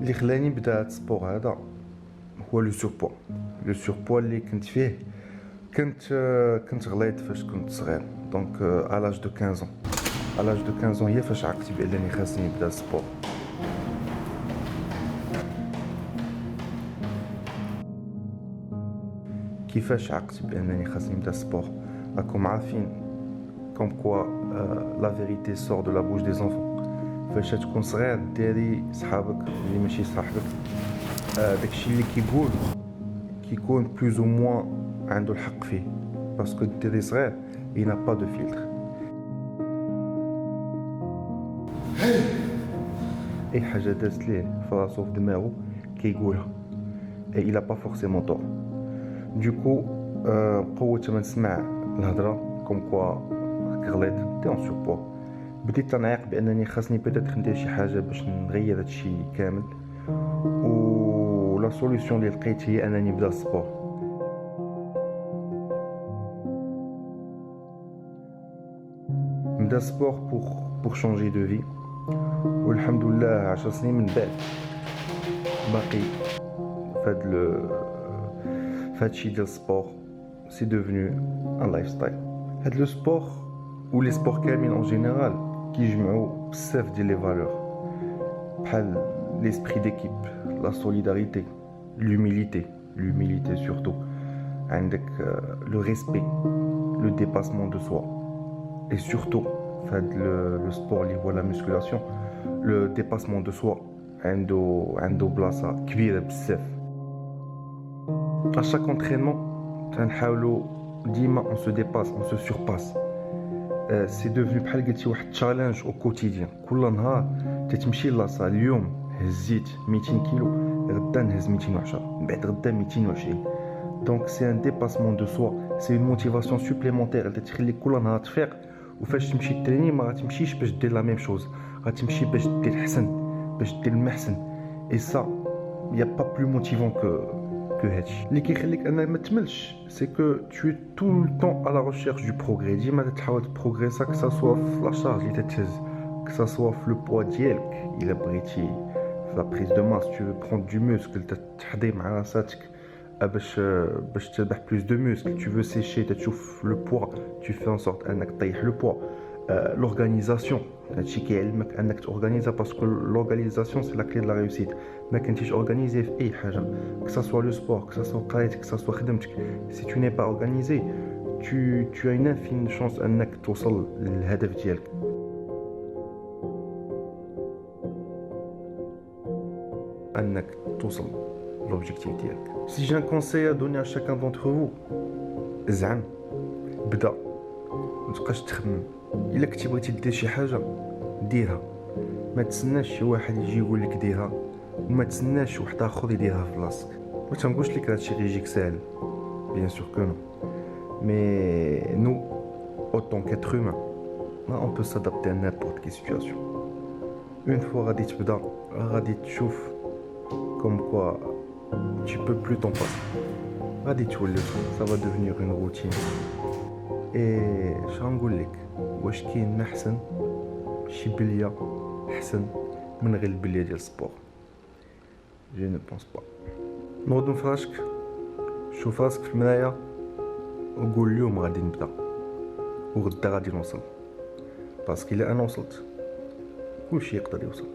اللي خلاني نبدا هاد السبور هذا هو لو سوربوا اللي كنت فيه. كنت غليظ فاش كنت صغير، دونك على لاج دو 15 على لاج دو 15 هي فاش عقلت بانني خاصني نبدا السبور. كيفاش عقلت بانني خاصني نبدا السبور؟ راكم عارفين كوم كوا لا فيريتي سور دو لا بوش دي زونفون. فاش تكون صغير ديري صحابك اللي ماشي صاحبك، داكشي اللي كيقول كيكون بلوز او موان عنده الحق فيه، باسكو الدري صغير il n'a pas de filtre. اي حاجه دازت ليه فراسو في دماغو كيقولها، et il a pas forcément tort. Du coup قوة ما نسمع الهضره كوم كوا راك غليظ تي اون سوربوا، بديت تنعيق بانني خاصني بيتيت ندير شي حاجه باش نغير هادشي كامل. و لا سوليوشن اللي لقيت هي انني نبدا السبور. نبدا السبور بور شونجي دو في، والحمد لله 10 سنين من بعد باقي فهادشي ديال السبور. سي دوفنو ان لايف ستايل. هاد لو سبور و لي سبور كاملين اون جينيرال كيجمعوا بزاف ديال لي فالور بحال l'esprit d'équipe, la solidarité, l'humilité surtout, avec le respect, le dépassement de soi, et surtout le sport اللي هو la musculation, le dépassement de soi عنده بلاصة كبيرة بزاف. À chaque entraînement تنحاولوا ديما on se dépasse, on se surpasse. C'est devenu بحال قلتي واحد تشالنج au quotidien. كل نهار تتمشي لاصال. اليوم هزيت 200 كيلو، غدا نهز 210، من بعد غدا 220. دونك سي ان ديباسمون دو سوا، سي اون موتيفاسيون سوبليمونتير اللي تخليك كل نهار تفيق. وفاش تمشي تريني ما غاتمشيش باش دير لا ميم شوز، غاتمشي باش دير احسن، باش دير المحسن. اي سا يا با بلو موتيفون كو هادشي اللي كيخليك انك ما تملش. سي كو تو طول طون على ريشيرش دو بروغري، ديما تحاول تبروغريسا كسا سوا في لا شارج اللي تتهز، كسا سوا في لو بوا ديالك الا بغيتي la prise de masse, tu veux prendre du muscle, تحضي مع راساتك باش تربح plus de muscle, tu veux sécher, تشوف le poids, tu fais en sorte انك تطيح le poids. L'organisation, هادشي كيعلمك انك تورغانيزا، باسكو l'organisation c'est la clé de la réussite. ما كنتيش اورغانيزي في اي حاجه، que ça soit le sport, que ça soit قرايتك، que ça soit خدمتك، si tu n'es pas organisé, tu as une infime chance انك توصل للهدف ديالك. انك توصل لوبجيكتيف ديالك. سي جي ان كونساي ا دوني ا شاكان دونتر فو، زعم بدا، ما تبقاش تخمم. الا كنتي بغيتي دير شي حاجه ديرها، ما تسناش شي واحد يجي يقول لك ديرها، وما تسناش واحد اخر يديرها في بلاصتك. ما تنقولش لك هادشي غيجيك ساهل، بيان سور كو نو، مي نو اوتون كاتر هومان اون بو سادابتي ا نيمبورت كي سيتواسيون. اون فوا غادي تبدا غادي تشوف comme quoi tu peux plus t'en passer. غادي تولف، ça va devenir une routine. et شغنقول لك، واش كاين ما احسن شي بليه احسن من غير البليه ديال السبور؟ je ne pense pas. نوض في راسك، شوف راسك في المرايه وقول اليوم غادي نبدا وغدا غادي نوصل، باسكو الا انا وصلت كلشي يقدر يوصل.